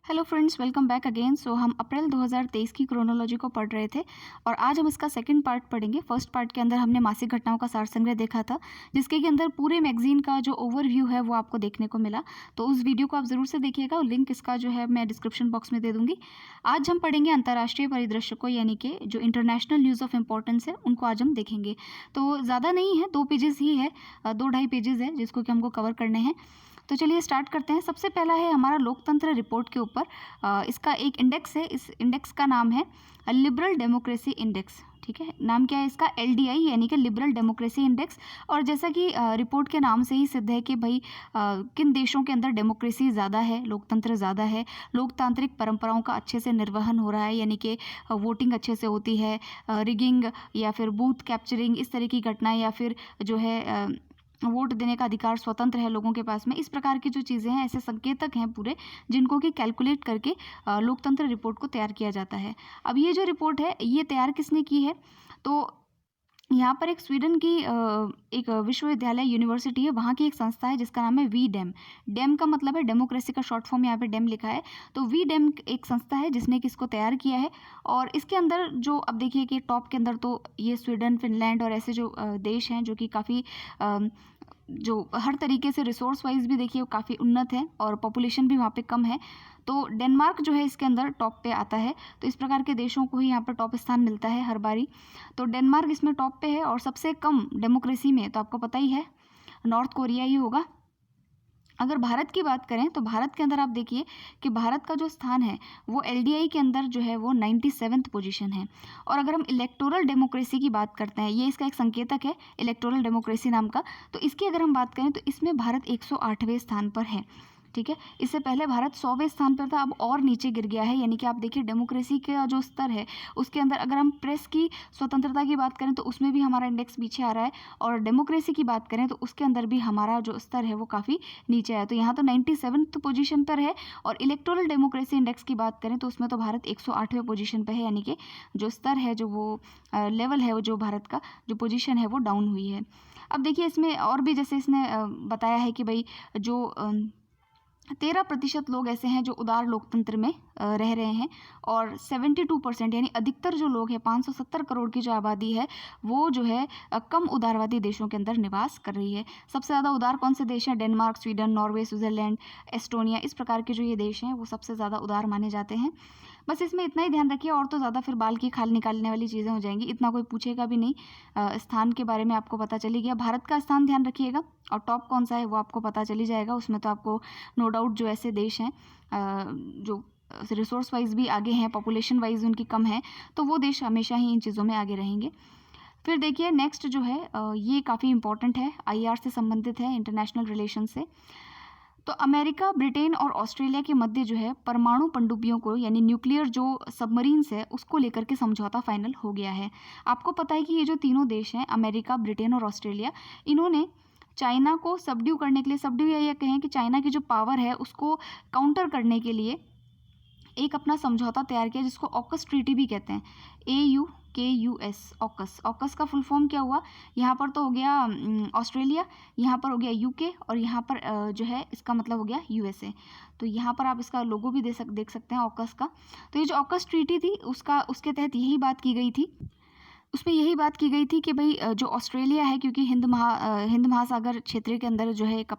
Hello friends, welcome back again. हम अप्रैल 2023 की chronology को पढ़ रहे थे और आज हम इसका सेकंड पार्ट पढ़ेंगे। फर्स्ट पार्ट के अंदर हमने मासिक घटनाओं का सार संग्रह देखा था, जिसके के अंदर पूरे मैगजीन का जो ओवरव्यू है वो आपको देखने को मिला। तो उस वीडियो को आप ज़रूर से देखिएगा और लिंक इसका जो है मैं डिस्क्रिप्शन बॉक्स में दे दूँगी। आज हम पढ़ेंगे अंतर्राष्ट्रीय परिदृश्य को, यानी कि जो इंटरनेशनल न्यूज़ ऑफ इम्पोर्टेंस है उनको आज हम देखेंगे। तो ज़्यादा नहीं है, 2 पेजेस ही है, 2-2.5 पेजेस है जिसको कि हमको कवर करने हैं। तो चलिए स्टार्ट करते हैं। सबसे पहला है हमारा लोकतंत्र रिपोर्ट के ऊपर। इसका एक इंडेक्स है, इस इंडेक्स का नाम है लिबरल डेमोक्रेसी इंडेक्स। ठीक है, नाम क्या है इसका? LDI यानी कि लिबरल डेमोक्रेसी इंडेक्स। और जैसा कि रिपोर्ट के नाम से ही सिद्ध है कि भाई किन देशों के अंदर डेमोक्रेसी ज़्यादा है, लोकतंत्र ज़्यादा है, लोकतांत्रिक परंपराओं का अच्छे से निर्वहन हो रहा है, यानी कि वोटिंग अच्छे से होती है, रिगिंग या फिर बूथ कैप्चरिंग इस तरह की घटनाएं, या फिर जो है वोट देने का अधिकार स्वतंत्र है लोगों के पास में। इस प्रकार की जो चीज़ें हैं, ऐसे संकेतक हैं पूरे, जिनको कि कैलकुलेट करके लोकतंत्र रिपोर्ट को तैयार किया जाता है। अब ये जो रिपोर्ट है ये तैयार किसने की है? तो यहाँ पर एक स्वीडन की एक विश्वविद्यालय यूनिवर्सिटी है, वहाँ की एक संस्था है जिसका नाम है वी डेम। डेम का मतलब है डेमोक्रेसी का शॉर्ट फॉर्म, यहाँ पे डेम लिखा है। तो वी डेम एक संस्था है जिसने कि इसको तैयार किया है। और इसके अंदर जो अब देखिए कि टॉप के अंदर तो ये स्वीडन, फिनलैंड और ऐसे जो देश हैं जो कि काफ़ी जो हर तरीके से रिसोर्स वाइज भी देखिए काफ़ी उन्नत है और पॉपुलेशन भी वहाँ पे कम है। तो डेनमार्क जो है इसके अंदर टॉप पे आता है। तो इस प्रकार के देशों को ही यहाँ पर टॉप स्थान मिलता है हर बारी। तो डेनमार्क इसमें टॉप पे है। और सबसे कम डेमोक्रेसी में तो आपको पता ही है नॉर्थ कोरिया ही होगा। अगर भारत की बात करें तो भारत के अंदर आप देखिए कि भारत का जो स्थान है वो LDI के अंदर जो है वो 97th पोजीशन है। और अगर हम इलेक्टोरल डेमोक्रेसी की बात करते हैं, ये इसका एक संकेतक है इलेक्टोरल डेमोक्रेसी नाम का, तो इसकी अगर हम बात करें तो इसमें भारत 108वें स्थान पर है। ठीक है, इससे पहले भारत 100वें स्थान पर था, अब और नीचे गिर गया है। यानी कि आप देखिए डेमोक्रेसी का जो स्तर है उसके अंदर अगर हम प्रेस की स्वतंत्रता की बात करें तो उसमें भी हमारा इंडेक्स पीछे आ रहा है, और डेमोक्रेसी की बात करें तो उसके अंदर भी हमारा जो स्तर है वो काफ़ी नीचे है। तो यहाँ तो 97th पोजीशन पर है। और इलेक्टोरल डेमोक्रेसी इंडेक्स की बात करें तो उसमें तो भारत 108वें पोजीशन पर है। यानी कि जो स्तर है, जो वो लेवल है, वो जो भारत का जो पोजीशन है वो डाउन हुई है। अब देखिए इसमें और भी, जैसे इसने बताया है कि भाई जो 13% लोग ऐसे हैं जो उदार लोकतंत्र में रह रहे हैं, और 72% यानी अधिकतर जो लोग हैं, 570 करोड़ की जो आबादी है, वो जो है कम उदारवादी देशों के अंदर निवास कर रही है। सबसे ज़्यादा उदार कौन से देश हैं? Denmark, Sweden, Norway, Switzerland, Estonia, इस प्रकार के जो ये देश हैं वो सबसे ज़्यादा उदार माने जाते हैं। बस इसमें इतना ही ध्यान रखिए, और तो ज़्यादा फिर बाल की खाल निकालने वाली चीज़ें हो जाएंगी, इतना कोई पूछेगा भी नहीं। स्थान के बारे में आपको पता चली गया। भारत का स्थान ध्यान रखिएगा, और टॉप कौन सा है वो आपको पता चली जाएगा। उसमें तो आपको नो डाउट जो ऐसे देश हैं जो रिसोर्स वाइज भी आगे हैं, पॉपुलेशन वाइज उनकी कम है, तो वो देश हमेशा ही इन चीज़ों में आगे रहेंगे। फिर देखिए नेक्स्ट जो है ये काफ़ी इंपॉर्टेंट है, IR से संबंधित है, इंटरनेशनल रिलेशन से। तो अमेरिका, ब्रिटेन और ऑस्ट्रेलिया के मध्य जो है परमाणु पनडुब्बियों को, यानी न्यूक्लियर जो सबमरीन्स है उसको लेकर के समझौता फाइनल हो गया है। आपको पता है कि ये जो तीनों देश हैं, अमेरिका, ब्रिटेन और ऑस्ट्रेलिया, इन्होंने चाइना को सबड्यू करने के लिए, सबड्यू या ये कहें कि चाइना की जो पावर है उसको काउंटर करने के लिए एक अपना समझौता तैयार किया, जिसको ऑकस ट्रीटी भी कहते हैं। AUKUS, AUKUS. ऑकस का फुल फॉर्म क्या हुआ? यहाँ पर तो हो गया ऑस्ट्रेलिया, यहाँ पर हो गया UK, और यहाँ पर जो है इसका मतलब हो गया USA। तो यहाँ पर आप इसका लोगो भी देख सकते हैं ऑकस का। तो ये जो ऑकस ट्रीटी थी उसके तहत यही बात की गई थी। उसमें यही बात की गई थी कि भाई जो ऑस्ट्रेलिया है, क्योंकि हिंद महासागर क्षेत्र के अंदर जो है एक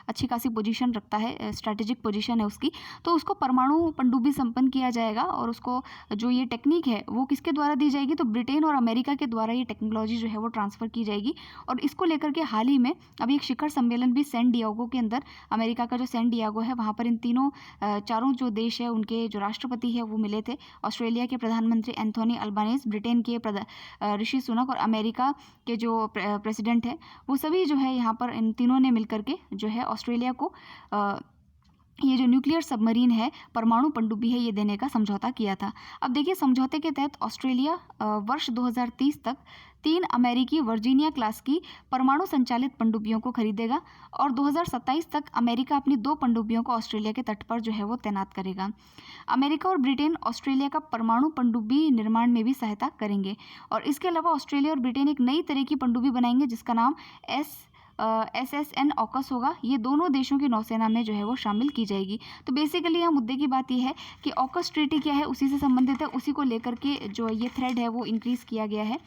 अच्छी खासी पोजीशन रखता है, स्ट्रैटेजिक पोजीशन है उसकी, तो उसको परमाणु पनडुब्बी संपन्न किया जाएगा। और उसको जो ये टेक्निक है वो किसके द्वारा दी जाएगी? तो ब्रिटेन और अमेरिका के द्वारा ये टेक्नोलॉजी जो है वो ट्रांसफ़र की जाएगी। और इसको लेकर के हाल ही में अभी एक शिखर सम्मेलन भी सैन डिएगो के अंदर, अमेरिका का जो सैन डिएगो है वहाँ पर इन तीनों चारों जो देश है उनके जो राष्ट्रपति है वो मिले थे। ऑस्ट्रेलिया के प्रधानमंत्री एंथोनी अल्बानीज, ब्रिटेन के ऋषि सुनक, और अमेरिका के जो प्रेसिडेंट है वो सभी जो है यहाँ पर इन तीनों ने मिलकर के जो है ऑस्ट्रेलिया को ये जो न्यूक्लियर सबमरीन है, परमाणु पनडुब्बी है, ये देने का समझौता किया था। अब देखिए समझौते के तहत ऑस्ट्रेलिया वर्ष 2030 तक 3 अमेरिकी वर्जीनिया क्लास की परमाणु संचालित पनडुब्बियों को खरीदेगा, और 2027 तक अमेरिका अपनी 2 पनडुब्बियों को ऑस्ट्रेलिया के तट पर जो है वो तैनात करेगा। अमेरिका और ब्रिटेन ऑस्ट्रेलिया का परमाणु पनडुब्बी निर्माण में भी सहायता करेंगे। और इसके अलावा ऑस्ट्रेलिया और ब्रिटेन एक नई तरह की पनडुब्बी बनाएंगे जिसका नाम SSN ऑकस होगा, ये दोनों देशों की नौसेना में जो है वो शामिल की जाएगी। तो बेसिकली यहाँ मुद्दे की बात ये है कि ऑकस ट्रीटी क्या है, उसी से संबंधित है, उसी को लेकर के जो ये थ्रेड है वो इंक्रीज़ किया गया है।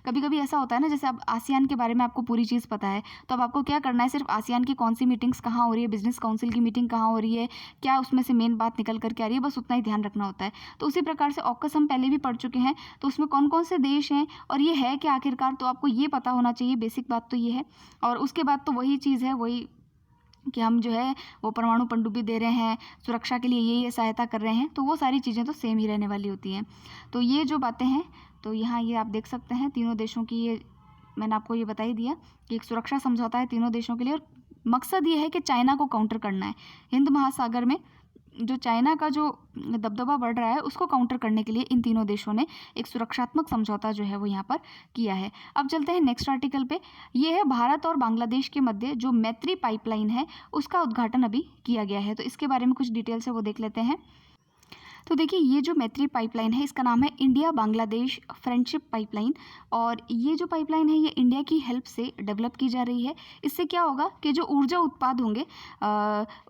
कभी कभी ऐसा होता है ना, जैसे अब आसियान के बारे में आपको पूरी चीज़ पता है, तो अब आपको क्या करना है, सिर्फ आसियान की कौन सी मीटिंग्स कहाँ हो रही है, बिजनेस काउंसिल की मीटिंग कहाँ हो रही है, क्या उसमें से मेन बात निकल करके आ रही है, बस उतना ही ध्यान रखना होता है। तो उसी प्रकार से ऑकस हम पहले भी पढ़ चुके हैं, तो उसमें कौन कौन से देश हैं और ये है क्या आखिरकार, तो आपको ये पता होना चाहिए, बेसिक बात तो ये है। और उसके बाद तो वही चीज़ है, वही कि हम जो है वो परमाणु पनडुब्बी दे रहे हैं, सुरक्षा के लिए ये सहायता कर रहे हैं, तो वो सारी चीज़ें तो सेम ही रहने वाली होती हैं। तो ये जो बातें हैं, तो यहाँ ये आप देख सकते हैं तीनों देशों की, ये मैंने आपको ये बता ही दिया कि एक सुरक्षा समझौता है तीनों देशों के लिए, और मकसद ये है कि चाइना को काउंटर करना है। हिंद महासागर में जो चाइना का जो दबदबा बढ़ रहा है उसको काउंटर करने के लिए इन तीनों देशों ने एक सुरक्षात्मक समझौता जो है वो यहाँ पर किया है। अब चलते हैं नेक्स्ट आर्टिकल पे। ये है भारत और बांग्लादेश के मध्य जो मैत्री पाइपलाइन है उसका उद्घाटन अभी किया गया है, तो इसके बारे में कुछ डिटेल से वो देख लेते हैं। तो देखिए, ये जो मैत्री पाइपलाइन है इसका नाम है इंडिया बांग्लादेश फ्रेंडशिप पाइपलाइन, और ये जो पाइपलाइन है ये इंडिया की हेल्प से डेवलप की जा रही है। इससे क्या होगा कि जो ऊर्जा उत्पाद होंगे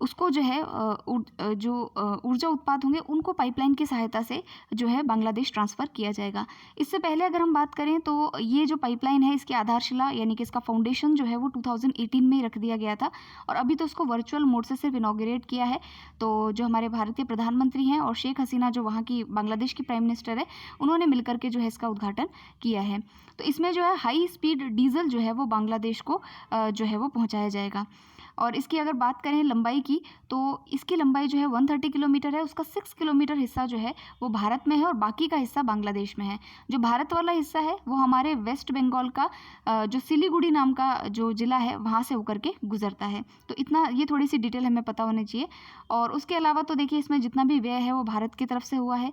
उसको जो है ऊर्जा उत्पाद होंगे उनको पाइपलाइन की सहायता से जो है बांग्लादेश ट्रांसफ़र किया जाएगा। इससे पहले अगर हम बात करें तो ये जो पाइपलाइन है इसकी आधारशिला यानी कि इसका फाउंडेशन जो है वो 2018 में ही रख दिया गया था, और अभी तो उसको वर्चुअल मोड से सिर्फ इनॉग्रेट किया है। तो जो हमारे भारतीय प्रधानमंत्री हैं और शेख हसीना जो वहाँ की बांग्लादेश की प्राइम मिनिस्टर है, उन्होंने मिलकर के जो है इसका उद्घाटन किया है। तो इसमें जो है हाई स्पीड डीजल जो है वो बांग्लादेश को जो है वो पहुँचाया जाएगा। और इसकी अगर बात करें लंबाई की, तो इसकी लंबाई जो है 130 किलोमीटर है। उसका 6 किलोमीटर हिस्सा जो है वो भारत में है और बाकी का हिस्सा बांग्लादेश में है। जो भारत वाला हिस्सा है वो हमारे वेस्ट बंगाल का जो सिलीगुड़ी नाम का जो ज़िला है वहाँ से होकर के गुजरता है। तो इतना ये थोड़ी सी डिटेल हमें पता होनी चाहिए। और उसके अलावा तो देखिए इसमें जितना भी व्यय है वो भारत की तरफ से हुआ है।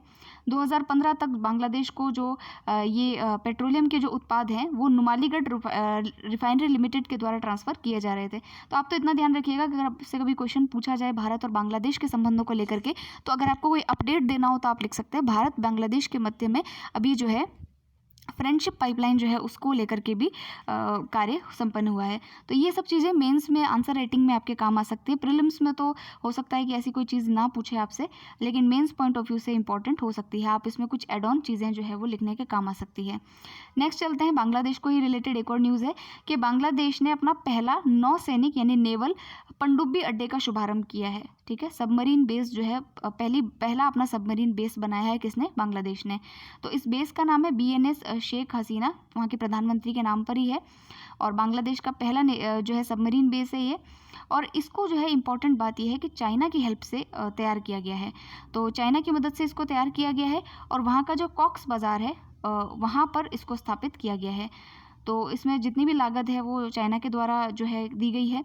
2015 तक बांग्लादेश को जो ये पेट्रोलियम के जो उत्पाद हैं वो नुमालीगढ़ रिफाइनरी लिमिटेड के द्वारा ट्रांसफ़र किए जा रहे थे। तो आप तो इतना ध्यान रखिएगा कि अगर आपसे कभी क्वेश्चन पूछा जाए भारत और बांग्लादेश के संबंधों को लेकर के, तो अगर आपको कोई अपडेट देना हो तो आप लिख सकते हैं भारत बांग्लादेश के मध्य में अभी जो है फ्रेंडशिप पाइपलाइन जो है उसको लेकर के भी कार्य संपन्न हुआ है। तो ये सब चीज़ें मेंस में आंसर राइटिंग में आपके काम आ सकती है। प्रीलिम्स में तो हो सकता है कि ऐसी कोई चीज़ ना पूछे आपसे, लेकिन मेंस पॉइंट ऑफ व्यू से इंपॉर्टेंट हो सकती है। आप इसमें कुछ एड ऑन चीज़ें जो है वो लिखने के काम आ सकती है। नेक्स्ट चलते हैं, बांग्लादेश को ही रिलेटेड एक और न्यूज़ है कि बांग्लादेश ने अपना पहला नौसैनिक यानी नेवल पनडुब्बी अड्डे का शुभारंभ किया है। ठीक है, सबमरीन बेस जो है पहला अपना सबमरीन बेस बनाया है किसने, बांग्लादेश ने। तो इस बेस का नाम है BNS शेख हसीना, वहाँ के प्रधानमंत्री के नाम पर ही है, और बांग्लादेश का पहला जो है सबमरीन बेस है ये। और इसको जो है इम्पॉर्टेंट बात यह है कि चाइना की हेल्प से तैयार किया गया है। तो चाइना की मदद से इसको तैयार किया गया है, और वहाँ का जो कॉक्स बाज़ार है वहाँ पर इसको स्थापित किया गया है। तो इसमें जितनी भी लागत है वो चाइना के द्वारा जो है दी गई है।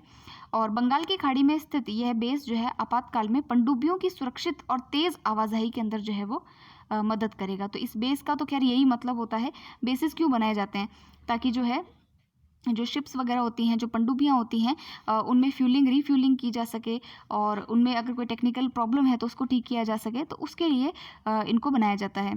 और बंगाल की खाड़ी में स्थित यह बेस जो है आपातकाल में पनडुब्बियों की सुरक्षित और तेज़ आवाजाही के अंदर जो है वो मदद करेगा। तो इस बेस का तो खैर यही मतलब होता है, बेसिस क्यों बनाए जाते हैं, ताकि जो है जो शिप्स वगैरह होती हैं, जो पनडुब्बियाँ होती हैं, उनमें रिफ्यूलिंग की जा सके, और उनमें अगर कोई टेक्निकल प्रॉब्लम है तो उसको ठीक किया जा सके, तो उसके लिए इनको बनाया जाता है।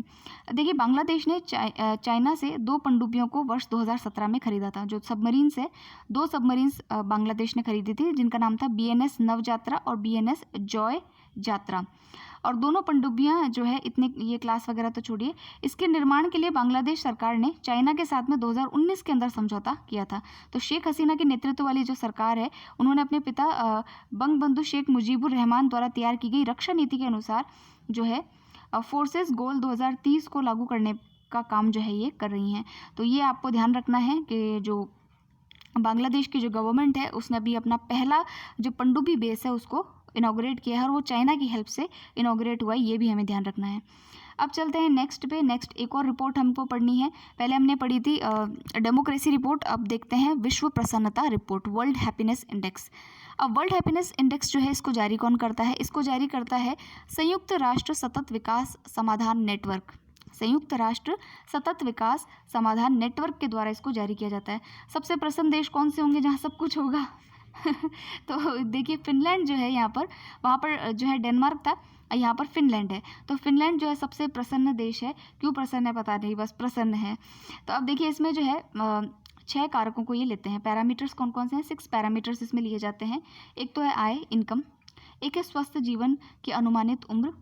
देखिए, बांग्लादेश ने चाइना से 2 पनडुब्बियों को वर्ष 2017 में खरीदा था। जो सबमरीन्स है, 2 सबमरीन्स बांग्लादेश ने खरीदी थी, जिनका नाम था BNS नवजात्रा और BNS जॉय जात्रा। और दोनों पनडुब्बियाँ जो है इतने, ये क्लास वगैरह तो छोड़िए, इसके निर्माण के लिए बांग्लादेश सरकार ने चाइना के साथ में 2019 के अंदर समझौता किया था। तो शेख हसीना के नेतृत्व वाली जो सरकार है, उन्होंने अपने पिता बंगबंधु शेख मुजीबुर रहमान द्वारा तैयार की गई रक्षा नीति के अनुसार जो है फोर्सेस गोल 2030 को लागू करने का काम जो है ये कर रही हैं। तो ये आपको ध्यान रखना है कि जो बांग्लादेश की जो गवर्नमेंट है उसने अभी अपना पहला जो पनडुब्बी बेस है उसको इनॉग्रेट किया है, और वो चाइना की हेल्प से इनॉग्रेट हुआ है, ये भी हमें ध्यान रखना है। अब चलते हैं नेक्स्ट पे। नेक्स्ट एक और रिपोर्ट हमको पढ़नी है। पहले हमने पढ़ी थी डेमोक्रेसी रिपोर्ट, अब देखते हैं विश्व प्रसन्नता रिपोर्ट, वर्ल्ड हैप्पीनेस इंडेक्स। अब वर्ल्ड हैप्पीनेस इंडेक्स जो है इसको जारी कौन करता है, इसको जारी करता है संयुक्त राष्ट्र सतत विकास समाधान नेटवर्क। संयुक्त राष्ट्र सतत विकास समाधान नेटवर्क के द्वारा इसको जारी किया जाता है। सबसे प्रसन्न देश कौन से होंगे जहाँ सब कुछ होगा तो देखिए, फिनलैंड जो है यहाँ पर, वहाँ पर जो है डेनमार्क था, यहाँ पर फिनलैंड है। तो फिनलैंड जो है सबसे प्रसन्न देश है। क्यों प्रसन्न है पता नहीं, बस प्रसन्न है। तो अब देखिए इसमें जो है 6 कारकों को ये लेते हैं। पैरामीटर्स कौन कौन से हैं? 6 पैरामीटर्स इसमें लिए जाते हैं। एक तो है आय, इनकम, एक है स्वस्थ जीवन की अनुमानित उम्र,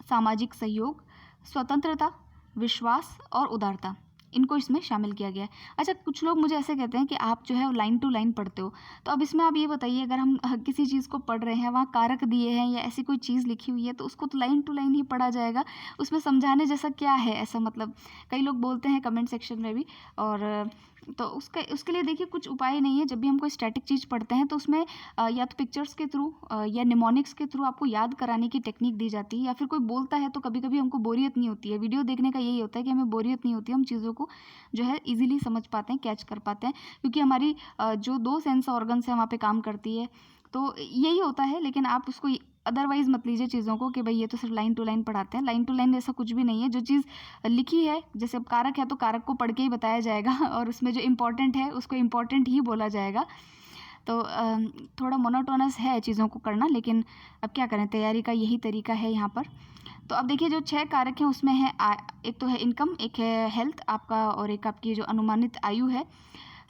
सामाजिक सहयोग, स्वतंत्रता, विश्वास और उदारता, इनको इसमें शामिल किया गया है। अच्छा, कुछ लोग मुझे ऐसे कहते हैं कि आप जो है लाइन टू लाइन पढ़ते हो, तो अब इसमें आप ये बताइए, अगर हम किसी चीज़ को पढ़ रहे हैं, वहाँ कारक दिए हैं या ऐसी कोई चीज़ लिखी हुई है, तो उसको तो लाइन टू लाइन ही पढ़ा जाएगा, उसमें समझाने जैसा क्या है ऐसा? मतलब कई लोग बोलते हैं कमेंट सेक्शन में भी। और तो उसके लिए देखिए कुछ उपाय नहीं है। जब भी हम कोई स्टैटिक चीज़ पढ़ते हैं तो उसमें या तो पिक्चर्स के थ्रू या निमोनिक्स के थ्रू आपको याद कराने की टेक्निक दी जाती है, या फिर कोई बोलता है तो कभी कभी हमको बोरियत नहीं होती है। वीडियो देखने का यही होता है कि हमें बोरियत नहीं होती, हम चीज़ों को जो है इजीली समझ पाते हैं, कैच कर पाते हैं, क्योंकि हमारी जो 2 सेंस ऑर्गन्स हैं वहाँ पे काम करती है, तो यही होता है। लेकिन आप उसको अदरवाइज़ मत लीजिए चीज़ों को कि भाई ये तो सिर्फ लाइन टू लाइन पढ़ाते हैं। लाइन टू लाइन ऐसा कुछ भी नहीं है। जो चीज़ लिखी है, जैसे अब कारक है तो कारक को पढ़ के ही बताया जाएगा और उसमें जो इम्पोर्टेंट है उसको इम्पोर्टेंट ही बोला जाएगा। तो थोड़ा मोनोटोनस है चीज़ों को करना, लेकिन अब क्या करें, तैयारी का यही तरीका है यहाँ पर। तो अब देखिए जो 6 कारक हैं उसमें है एक तो है इनकम, एक है हेल्थ आपका, और एक आपकी जो अनुमानित आयु है,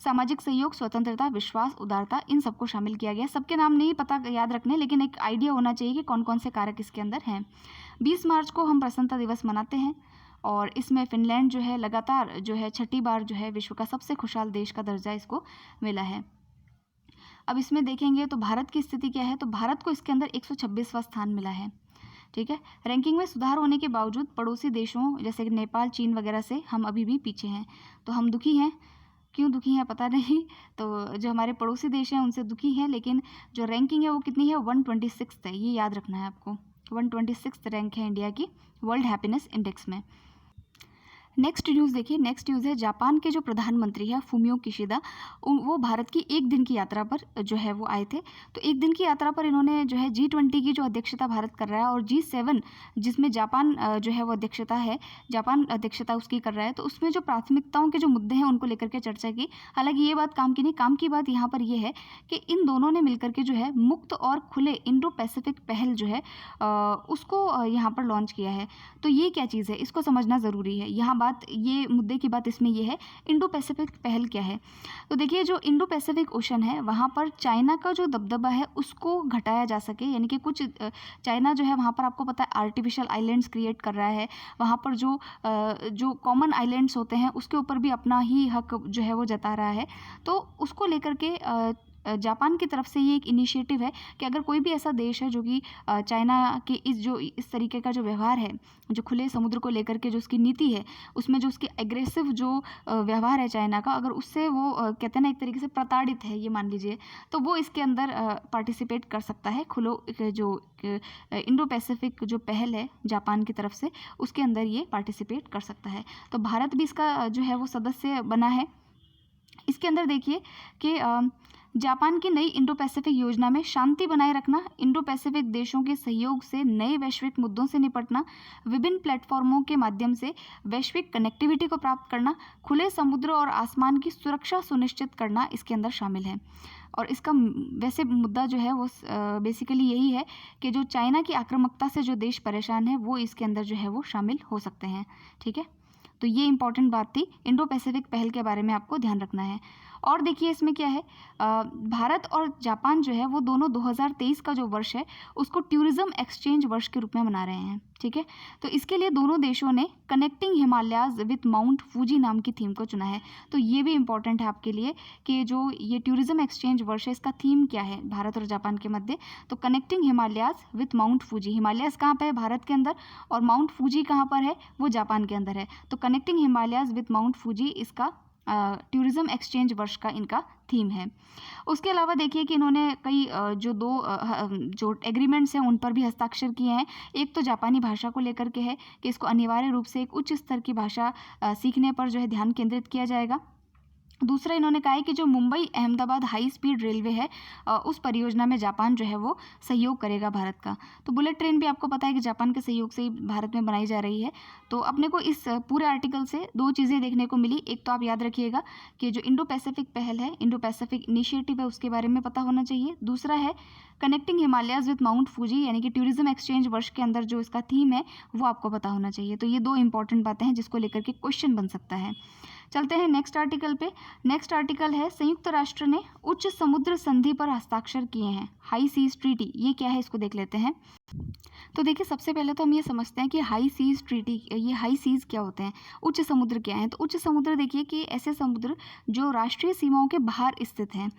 सामाजिक सहयोग, स्वतंत्रता, विश्वास, उदारता, इन सबको शामिल किया गया है। सबके नाम नहीं पता याद रखने, लेकिन एक आइडिया होना चाहिए कि कौन कौन से कारक इसके अंदर हैं। 20 मार्च को हम प्रसन्नता दिवस मनाते हैं और इसमें फिनलैंड जो है लगातार जो है 6ठी बार जो है विश्व का सबसे खुशहाल देश का दर्जा इसको मिला है। अब इसमें देखेंगे तो भारत की स्थिति क्या है, तो भारत को इसके अंदर 126वां स्थान मिला है। ठीक है, रैंकिंग में सुधार होने के बावजूद पड़ोसी देशों जैसे कि नेपाल, चीन वगैरह से हम अभी भी पीछे हैं। तो हम दुखी हैं, क्यों दुखी हैं पता नहीं। तो जो हमारे पड़ोसी देश हैं उनसे दुखी हैं, लेकिन जो रैंकिंग है वो कितनी है, 126 है, ये याद रखना है आपको। 126 रैंक है इंडिया की वर्ल्ड हैप्पीनेस इंडेक्स में। नेक्स्ट न्यूज़ देखिए, नेक्स्ट न्यूज़ है जापान के जो प्रधानमंत्री है फूमियो किशिदा, वो भारत की 1 दिन की यात्रा पर जो है वो आए थे। तो 1 दिन की यात्रा पर इन्होंने जो है G20 की जो अध्यक्षता भारत कर रहा है और G7 जिसमें जापान जो है वो अध्यक्षता है, जापान अध्यक्षता उसकी कर रहा है, तो उसमें जो प्राथमिकताओं के जो मुद्दे हैं उनको लेकर के चर्चा की। हालांकि ये बात काम की नहीं, काम की बात यहाँ पर ये है कि इन दोनों ने मिलकर के जो है मुक्त और खुले इंडो पैसिफिक पहल जो है उसको यहाँ पर लॉन्च किया है। तो ये क्या चीज़ है, इसको समझना ज़रूरी है। यहाँ बात, ये मुद्दे की बात इसमें ये है, इंडो पैसिफिक पहल क्या है। तो देखिए जो इंडो पैसिफिक ओशन है वहाँ पर चाइना का जो दबदबा है उसको घटाया जा सके, यानी कि कुछ चाइना जो है वहाँ पर आपको पता है आर्टिफिशियल आइलैंड्स क्रिएट कर रहा है, वहाँ पर जो कॉमन आइलैंड्स होते हैं उसके ऊपर भी अपना ही हक जो है वो जता रहा है। तो उसको लेकर के जापान की तरफ से ये एक इनिशिएटिव है कि अगर कोई भी ऐसा देश है जो कि चाइना के इस तरीके का जो व्यवहार है, जो खुले समुद्र को लेकर के जो उसकी नीति है, उसमें जो उसकी एग्रेसिव जो व्यवहार है चाइना का, अगर उससे वो कहते हैं ना एक तरीके से प्रताड़ित है, ये मान लीजिए, तो वो इसके अंदर पार्टिसिपेट कर सकता है। जो इंडो पैसिफिक जो पहल है जापान की तरफ से, उसके अंदर ये पार्टिसिपेट कर सकता है। तो भारत भी इसका जो है वो सदस्य बना है। इसके अंदर देखिए कि जापान की नई इंडो पैसिफिक योजना में शांति बनाए रखना, इंडो पैसिफिक देशों के सहयोग से नए वैश्विक मुद्दों से निपटना, विभिन्न प्लेटफॉर्मों के माध्यम से वैश्विक कनेक्टिविटी को प्राप्त करना, खुले समुद्र और आसमान की सुरक्षा सुनिश्चित करना इसके अंदर शामिल है। और इसका वैसे मुद्दा जो है वो बेसिकली यही है कि जो चाइना की आक्रामकता से जो देश परेशान है वो इसके अंदर जो है वो शामिल हो सकते हैं। ठीक है, तो ये इंपॉर्टेंट बात थी, इंडो पैसिफिक पहल के बारे में आपको ध्यान रखना है। और देखिए इसमें क्या है, भारत और जापान जो है वो दोनों 2023 का जो वर्ष है उसको टूरिज्म एक्सचेंज वर्ष के रूप में मना रहे हैं। ठीक है, तो इसके लिए दोनों देशों ने connecting Himalayas with mount Fuji नाम की थीम को चुना है। तो ये भी इंपॉर्टेंट है आपके लिए कि जो ये टूरिज्म एक्सचेंज वर्ष है इसका थीम क्या है भारत और जापान के मध्य। तो connecting Himalayas with mount Fuji, Himalayas कहाँ पे है, भारत के अंदर, और माउंट फूजी कहाँ पर है, वो जापान के अंदर है। तो connecting Himalayas with mount Fuji इसका टूरिज्म एक्सचेंज वर्ष का इनका थीम है। उसके अलावा देखिए कि इन्होंने कई जो एग्रीमेंट्स हैं उन पर भी हस्ताक्षर किए हैं। एक तो जापानी भाषा को लेकर के है कि इसको अनिवार्य रूप से एक उच्च स्तर की भाषा सीखने पर जो है ध्यान केंद्रित किया जाएगा। दूसरा इन्होंने कहा है कि जो Mumbai Ahmedabad high speed railway है उस परियोजना में जापान जो है वो सहयोग करेगा भारत का। तो बुलेट ट्रेन भी आपको पता है कि जापान के सहयोग से ही भारत में बनाई जा रही है। तो अपने को इस पूरे आर्टिकल से 2 चीज़ें देखने को मिली। एक तो आप याद रखिएगा कि जो इंडो पैसिफिक पहल है, इंडो पैसिफिक इनिशिएटिव है, उसके बारे में पता होना चाहिए। दूसरा है connecting Himalayas with mount Fuji, यानी कि टूरिज्म एक्सचेंज वर्ष के अंदर जो इसका थीम है वो आपको पता होना चाहिए। तो ये 2 इंपॉर्टेंट बातें हैं जिसको लेकर के क्वेश्चन बन सकता है। चलते हैं नेक्स्ट आर्टिकल पे। नेक्स्ट आर्टिकल है संयुक्त राष्ट्र ने उच्च समुद्र संधि पर हस्ताक्षर किए हैं, हाई सीज ट्रीटी। ये क्या है इसको देख लेते हैं। तो देखिए सबसे पहले तो हम ये समझते हैं कि हाई सीज ट्रीटी, ये हाई सीज क्या होते हैं, उच्च समुद्र क्या है। तो उच्च समुद्र देखिए कि ऐसे समुद्र जो राष्ट्रीय सीमाओं के बाहर स्थित हैं,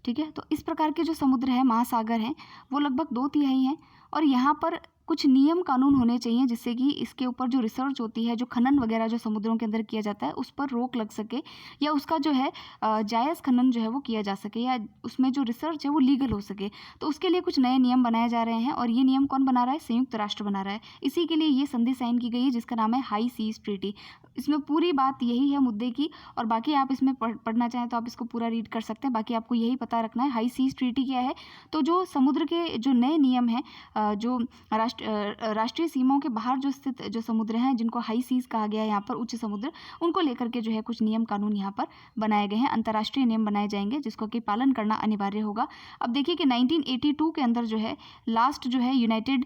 ठीक है। तो इस प्रकार के जो समुद्र हैं, महासागर हैं, वो लगभग 2/3 हैं और यहाँ पर कुछ नियम कानून होने चाहिए जिससे कि इसके ऊपर जो रिसर्च होती है, जो खनन वगैरह जो समुद्रों के अंदर किया जाता है, उस पर रोक लग सके या उसका जो है जायज़ खनन जो है वो किया जा सके या उसमें जो रिसर्च है वो लीगल हो सके। तो उसके लिए कुछ नए नियम बनाए जा रहे हैं और ये नियम कौन बना रहा है, संयुक्त राष्ट्र बना रहा है। इसी के लिए ये संधि साइन की गई है जिसका नाम है हाई सीज ट्रीटी। इसमें पूरी बात यही है मुद्दे की, और बाकी आप इसमें पढ़ना चाहें तो आप इसको पूरा रीड कर सकते हैं। बाकी आपको यही पता रखना है हाई सीज ट्रीटी क्या है। तो जो समुद्र के जो नए नियम हैं, जो राष्ट्रीय सीमाओं के बाहर जो स्थित जो समुद्र हैं, जिनको हाई सीज कहा गया है यहाँ पर, उच्च समुद्र, उनको लेकर के जो है कुछ नियम कानून यहाँ पर बनाए गए हैं, अंतर्राष्ट्रीय नियम बनाए जाएंगे जिसको कि पालन करना अनिवार्य होगा। अब देखिए कि 1982 के अंदर जो है लास्ट जो है united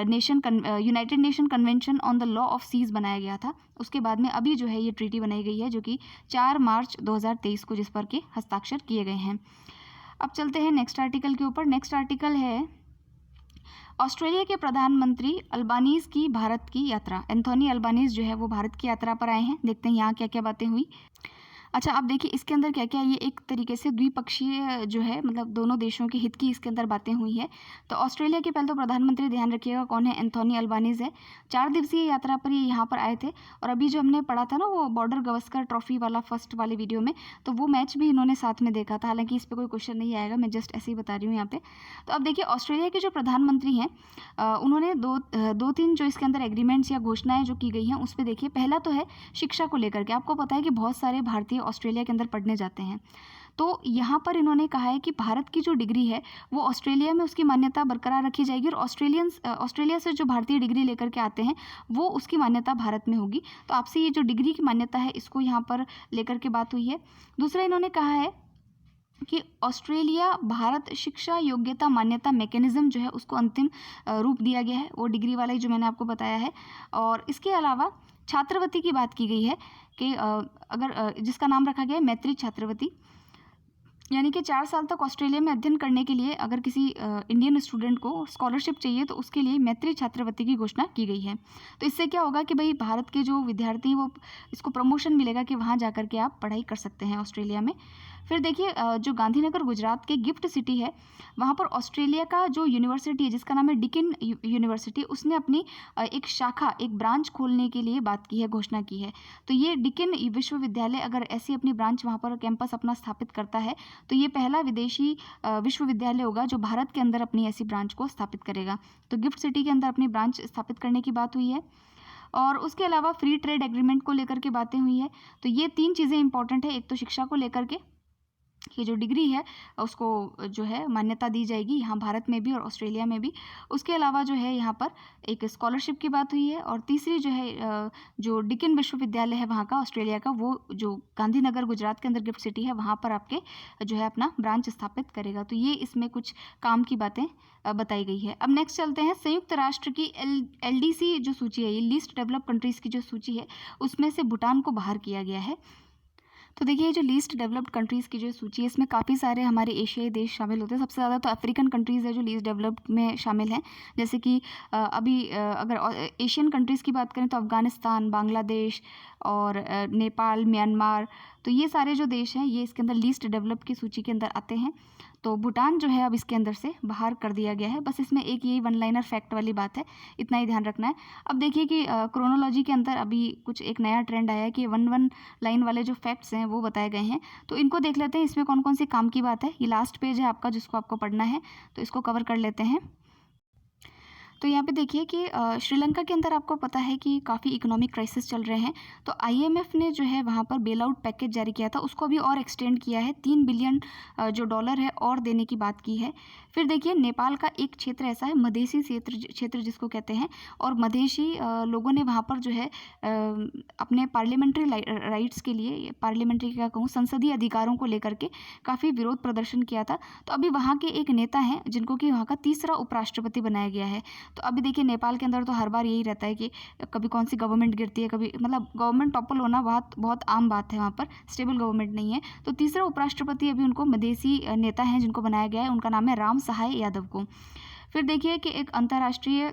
nation convention on the law of seas बनाया गया था। उसके बाद में अभी जो है ये ट्रीटी बनाई गई है जो कि 4 मार्च 2023 को, जिस पर के हस्ताक्षर किए गए हैं। अब चलते हैं नेक्स्ट आर्टिकल के ऊपर। नेक्स्ट आर्टिकल है ऑस्ट्रेलिया के प्रधानमंत्री अल्बानीज की भारत की यात्रा। एंथोनी अल्बानीज जो है वो भारत की यात्रा पर आए हैं। देखते हैं यहाँ क्या क्या बातें हुई। अच्छा, अब देखिए इसके अंदर क्या क्या, ये एक तरीके से द्विपक्षीय जो है, मतलब दोनों देशों के हित की इसके अंदर बातें हुई है। तो ऑस्ट्रेलिया के पहले तो प्रधानमंत्री, ध्यान रखिएगा कौन है, एंथोनी अल्बानीज है। 4 दिवसीय यात्रा पर ये यहाँ पर आए थे और अभी जो हमने पढ़ा था ना वो बॉर्डर गवस्कर ट्रॉफी वाला फर्स्ट वाले वीडियो में, तो वो मैच भी इन्होंने साथ में देखा था। हालांकि इस पर कोई क्वेश्चन नहीं आएगा, मैं जस्ट ऐसे ही बता रही हूँ यहाँ पे। तो अब देखिए ऑस्ट्रेलिया के जो प्रधानमंत्री हैं उन्होंने दो तीन जो इसके अंदर एग्रीमेंट्स या घोषणाएं जो की गई हैं उस पर देखिए। पहला तो है शिक्षा को लेकर के। आपको पता है कि बहुत सारे भारतीय ऑस्ट्रेलिया के अंदर पढ़ने जाते हैं, तो यहाँ पर इन्होंने कहा है कि भारत की जो डिग्री है वो ऑस्ट्रेलिया में उसकी मान्यता बरकरार रखी जाएगी और ऑस्ट्रेलिया से जो भारतीय डिग्री लेकर के आते हैं वो उसकी मान्यता भारत में होगी। तो आपसे ये जो डिग्री की मान्यता है इसको यहाँ पर लेकर के बात हुई है। दूसरा इन्होंने कहा है कि ऑस्ट्रेलिया भारत शिक्षा योग्यता मान्यता मैकेनिज्म जो है उसको अंतिम रूप दिया गया है, वो डिग्री वाला ही जो मैंने आपको बताया है। और इसके अलावा छात्रवृत्ति की बात की गई है कि अगर जिसका नाम रखा गया है मैत्री छात्रवृत्ति, यानी कि 4 साल तक ऑस्ट्रेलिया में अध्ययन करने के लिए अगर किसी इंडियन स्टूडेंट को स्कॉलरशिप चाहिए तो उसके लिए मैत्री छात्रवृत्ति की घोषणा की गई है। तो इससे क्या होगा कि भाई भारत के जो विद्यार्थी हैं वो इसको प्रमोशन मिलेगा कि वहाँ जा कर के आप पढ़ाई कर सकते हैं ऑस्ट्रेलिया में। फिर देखिए जो गांधीनगर गुजरात के गिफ्ट सिटी है वहाँ पर ऑस्ट्रेलिया का जो यूनिवर्सिटी है जिसका नाम है डिकिन यूनिवर्सिटी, उसने अपनी एक शाखा, एक ब्रांच खोलने के लिए बात की है, घोषणा की है। तो ये डिकिन विश्वविद्यालय अगर ऐसी अपनी ब्रांच वहाँ पर कैंपस अपना स्थापित करता है तो ये पहला विदेशी विश्वविद्यालय होगा जो भारत के अंदर अपनी ऐसी ब्रांच को स्थापित करेगा। तो गिफ्ट सिटी के अंदर अपनी ब्रांच स्थापित करने की बात हुई है। और उसके अलावा फ्री ट्रेड एग्रीमेंट को लेकर के बातें हुई है। तो ये 3 चीज़ें इंपॉर्टेंट है। एक तो शिक्षा को लेकर के, ये जो डिग्री है उसको जो है मान्यता दी जाएगी यहाँ भारत में भी और ऑस्ट्रेलिया में भी। उसके अलावा जो है यहाँ पर एक स्कॉलरशिप की बात हुई है। और तीसरी जो है जो डिकिन विश्वविद्यालय है वहाँ का ऑस्ट्रेलिया का, वो जो गांधीनगर गुजरात के अंदर गिफ्ट सिटी है वहाँ पर आपके जो है अपना ब्रांच स्थापित करेगा। तो ये इसमें कुछ काम की बातें बताई गई है। अब नेक्स्ट चलते हैं संयुक्त राष्ट्र की LDC जो सूची है, ये लीस्ट डेवलप कंट्रीज़ की जो सूची है उसमें से भूटान को बाहर किया गया है। तो देखिए जो लीस्ट डेवलप्ड कंट्रीज़ की जो सूची है इसमें काफ़ी सारे हमारे एशियाई देश शामिल होते हैं। सबसे ज़्यादा तो अफ्रीकन कंट्रीज़ है जो लीस्ट डेवलप्ड में शामिल हैं। जैसे कि अभी अगर एशियन कंट्रीज़ की बात करें तो अफ़गानिस्तान, बांग्लादेश और नेपाल, म्यांमार, तो ये सारे जो देश हैं ये इसके अंदर लीस्ट डेवलप्ड की सूची के अंदर आते हैं। तो भूटान जो है अब इसके अंदर से बाहर कर दिया गया है। बस इसमें एक यही 1 लाइनर फैक्ट वाली बात है, इतना ही ध्यान रखना है। अब देखिए कि क्रोनोलॉजी के अंदर अभी कुछ एक नया ट्रेंड आया है कि 1 लाइन वाले जो फैक्ट्स हैं वो बताए गए हैं। तो इनको देख लेते हैं, इसमें कौन कौन सी काम की बात है। ये लास्ट पेज है आपका जिसको आपको पढ़ना है, तो इसको कवर कर लेते हैं। तो यहाँ पे देखिए कि श्रीलंका के अंदर आपको पता है कि काफ़ी इकोनॉमिक क्राइसिस चल रहे हैं। तो IMF ने जो है वहाँ पर बेल आउट पैकेज जारी किया था, उसको अभी और एक्सटेंड किया है, 3 बिलियन जो डॉलर है और देने की बात की है। फिर देखिए नेपाल का एक क्षेत्र ऐसा है, मधेसी क्षेत्र जिसको कहते हैं, और मधेसी लोगों ने वहाँ पर जो है अपने पार्लियामेंट्री राइट्स के लिए, पार्लियामेंट्री क्या कहूँ, संसदीय अधिकारों को लेकर के काफ़ी विरोध प्रदर्शन किया था। तो अभी वहाँ के एक नेता हैं जिनको कि वहाँ का तीसरा उपराष्ट्रपति बनाया गया है। तो अभी देखिए नेपाल के अंदर तो हर बार यही रहता है कि कभी कौन सी गवर्नमेंट गिरती है, कभी मतलब गवर्नमेंट टॉपल होना बहुत बहुत आम बात है, वहाँ पर स्टेबल गवर्नमेंट नहीं है। तो तीसरा उपराष्ट्रपति अभी उनको मधेसी नेता हैं जिनको बनाया गया है, उनका नाम है राम सहाय यादव को। फिर देखिए कि एक अंतर्राष्ट्रीय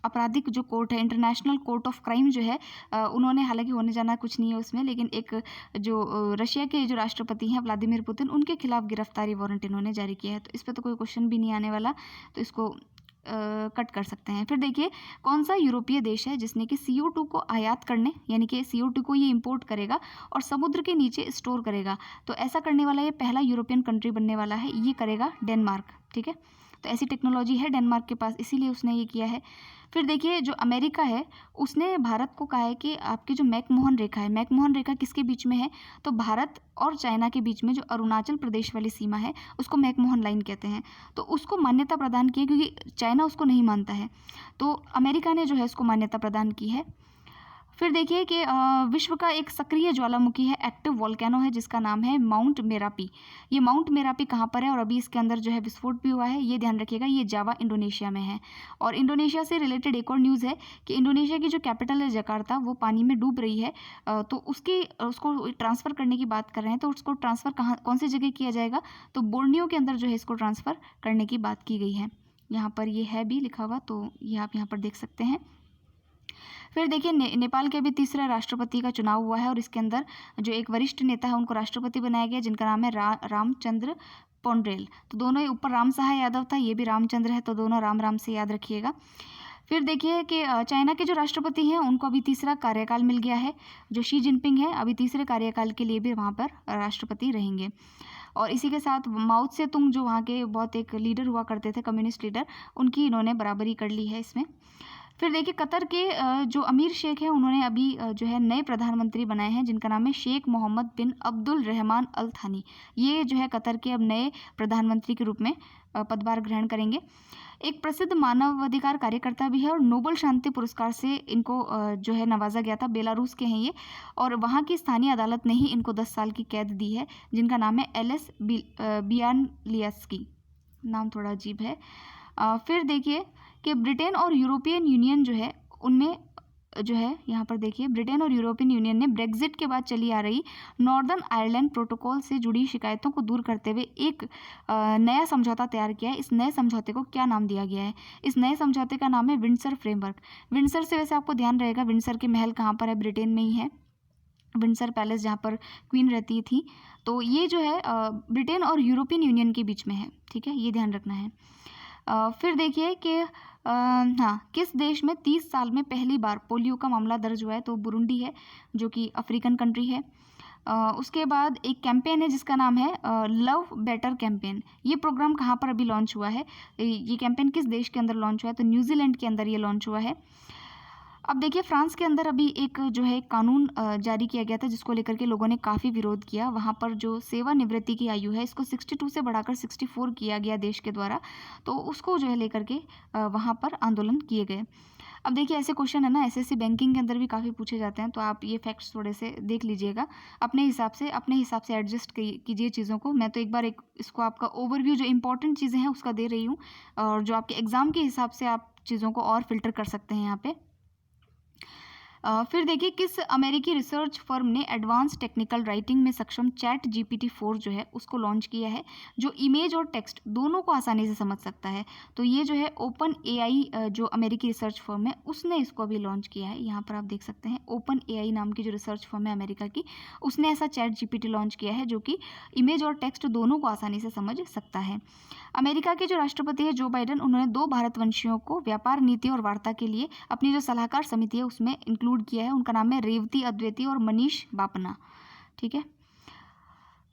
आपराधिक जो कोर्ट है, इंटरनेशनल कोर्ट ऑफ क्राइम जो है, उन्होंने, हालांकि होने जाना कुछ नहीं है उसमें, लेकिन एक जो रशिया के जो राष्ट्रपति हैं व्लादिमीर पुतिन, उनके खिलाफ गिरफ्तारी वारंट इन्होंने जारी किया है। तो इस पर तो कोई क्वेश्चन भी नहीं आने वाला, तो इसको कट कर सकते हैं। फिर देखिए कौन सा यूरोपीय देश है जिसने कि CO2 को आयात करने, यानी कि CO2 को ये इंपोर्ट करेगा और समुद्र के नीचे स्टोर करेगा। तो ऐसा करने वाला ये पहला यूरोपियन कंट्री बनने वाला है, ये करेगा डेनमार्क। ठीक है, तो ऐसी टेक्नोलॉजी है डेनमार्क के पास, इसीलिए उसने ये किया है। फिर देखिए जो अमेरिका है उसने भारत को कहा है कि आपकी जो मैकमोहन रेखा है, मैकमोहन रेखा किसके बीच में है, तो भारत और चाइना के बीच में जो अरुणाचल प्रदेश वाली सीमा है उसको मैकमोहन लाइन कहते हैं। तो उसको मान्यता प्रदान की है क्योंकि चाइना उसको नहीं मानता है, तो अमेरिका ने जो है उसको मान्यता प्रदान की है। फिर देखिए कि विश्व का एक सक्रिय ज्वालामुखी है, एक्टिव वोल्केनो है, जिसका नाम है माउंट मेरापी। ये माउंट मेरापी कहाँ पर है और अभी इसके अंदर जो है विस्फोट भी हुआ है, ये ध्यान रखिएगा, ये जावा इंडोनेशिया में है। और इंडोनेशिया से रिलेटेड एक और न्यूज़ है कि इंडोनेशिया की जो कैपिटल है जकार्ता, वो पानी में डूब रही है। तो उसको ट्रांसफ़र करने की बात कर रहे हैं, तो उसको ट्रांसफ़र कौन सी जगह किया जाएगा, तो बोर्नियो के अंदर जो है इसको ट्रांसफ़र करने की बात की गई है। यहाँ पर ये है भी लिखा हुआ, तो ये आप यहाँ पर देख सकते हैं। फिर देखिए नेपाल के भी तीसरे राष्ट्रपति का चुनाव हुआ है और इसके अंदर जो एक वरिष्ठ नेता है उनको राष्ट्रपति बनाया गया, जिनका नाम है रामचंद्र पौंड्रेल। तो दोनों ही, ऊपर राम सहाय यादव था, ये भी रामचंद्र है, तो दोनों राम राम से याद रखिएगा। फिर देखिए कि चाइना के जो राष्ट्रपति हैं उनको अभी तीसरा कार्यकाल मिल गया है, जो शी जिनपिंग है अभी तीसरे कार्यकाल के लिए भी वहाँ पर राष्ट्रपति रहेंगे। और इसी के साथ माओ त्से तुंग जो वहाँ के बहुत एक लीडर हुआ करते थे, कम्युनिस्ट लीडर, उनकी इन्होंने बराबरी कर ली है इसमें। फिर देखिए कतर के जो अमीर शेख हैं उन्होंने अभी जो है नए प्रधानमंत्री बनाए हैं, जिनका नाम है शेख मोहम्मद बिन अब्दुल रहमान अल थानी। ये जो है कतर के अब नए प्रधानमंत्री के रूप में पदभार ग्रहण करेंगे। एक प्रसिद्ध मानवाधिकार कार्यकर्ता भी है और नोबेल शांति पुरस्कार से इनको जो है नवाजा गया था। बेलारूस के हैं ये, और वहाँ की स्थानीय अदालत ने ही इनको 10 साल की कैद दी है, जिनका नाम है एलेस बियानलियास्की। नाम थोड़ा अजीब है। फिर देखिए कि ब्रिटेन और यूरोपियन यूनियन जो है उनमें जो है यहाँ पर देखिए ब्रिटेन और यूरोपियन यूनियन ने ब्रेग्जिट के बाद चली आ रही नॉर्दर्न आयरलैंड प्रोटोकॉल से जुड़ी शिकायतों को दूर करते हुए एक नया समझौता तैयार किया है। इस नए समझौते को क्या नाम दिया गया है, इस नए समझौते का नाम है विंडसर फ्रेमवर्क। विंडसर से वैसे आपको ध्यान रहेगा, विंडसर के महल कहाँ पर है, ब्रिटेन में ही है, विंडसर पैलेस जहाँ पर क्वीन रहती थी। तो ये जो है ब्रिटेन और यूरोपियन यूनियन के बीच में है, ठीक है, ये ध्यान रखना है। फिर देखिए कि हाँ, किस देश में 30 साल में पहली बार पोलियो का मामला दर्ज हुआ है, तो बुरुंडी है, जो कि अफ्रीकन कंट्री है। उसके बाद एक कैंपेन है जिसका नाम है लव बेटर कैंपेन। ये प्रोग्राम कहाँ पर अभी लॉन्च हुआ है, ये कैंपेन किस देश के अंदर लॉन्च हुआ है, तो न्यूजीलैंड के अंदर ये लॉन्च हुआ है। अब देखिए फ्रांस के अंदर अभी एक जो है कानून जारी किया गया था, जिसको लेकर के लोगों ने काफ़ी विरोध किया। वहाँ पर जो सेवानिवृत्ति की आयु है इसको 62 से बढ़ाकर 64 किया गया देश के द्वारा, तो उसको जो है लेकर के वहाँ पर आंदोलन किए गए। अब देखिए ऐसे क्वेश्चन है ना SSC बैंकिंग के अंदर भी काफ़ी पूछे जाते हैं, तो आप ये फैक्ट्स थोड़े से देख लीजिएगा, अपने हिसाब से एडजस्ट कीजिए चीज़ों को। मैं तो एक बार इसको आपका ओवरव्यू जो इंपॉर्टेंट चीज़ें हैं उसका दे रही हूँ, और जो आपके एग्ज़ाम के हिसाब से आप चीज़ों को और फिल्टर कर सकते हैं यहाँ पे। फिर देखिए किस अमेरिकी रिसर्च फर्म ने एडवांस टेक्निकल राइटिंग में सक्षम ChatGPT-4 जो है उसको लॉन्च किया है, जो इमेज और टेक्स्ट दोनों को आसानी से समझ सकता है। तो ये जो है OpenAI जो अमेरिकी रिसर्च फर्म है उसने इसको अभी लॉन्च किया है। यहाँ पर आप देख सकते हैं OpenAI नाम की जो रिसर्च फर्म है अमेरिका की, उसने ऐसा ChatGPT लॉन्च किया है जो कि इमेज और टेक्स्ट दोनों को आसानी से समझ सकता है। अमेरिका के जो राष्ट्रपति है जो बाइडन, उन्होंने 2 भारतवंशियों को व्यापार नीति और वार्ता के लिए अपनी जो सलाहकार समिति है उसमें इंक्लूड किया है। उनका नाम है रेवती अद्वैती और मनीष बापना, ठीक है।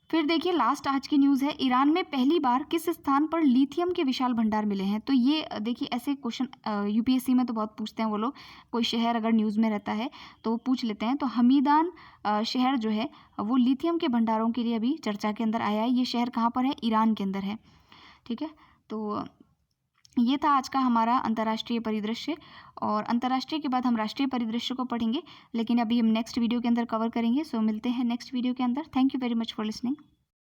फिर देखिए लास्ट आज की न्यूज़ है, ईरान में पहली बार किस स्थान पर लिथियम के विशाल भंडार मिले हैं। तो ये देखिए ऐसे क्वेश्चन UPSC में तो बहुत पूछते हैं वो लोग, कोई शहर अगर न्यूज़ में रहता है तो पूछ लेते हैं। तो हमीदान शहर जो है वो लिथियम के भंडारों के लिए अभी चर्चा के अंदर आया है। ये शहर कहाँ पर है, ईरान के अंदर है, ठीक है। तो ये था आज का हमारा अंतर्राष्ट्रीय परिदृश्य, और अंतर्राष्ट्रीय के बाद हम राष्ट्रीय परिदृश्य को पढ़ेंगे, लेकिन अभी हम नेक्स्ट वीडियो के अंदर कवर करेंगे। सो मिलते हैं नेक्स्ट वीडियो के अंदर। Thank you very much for listening.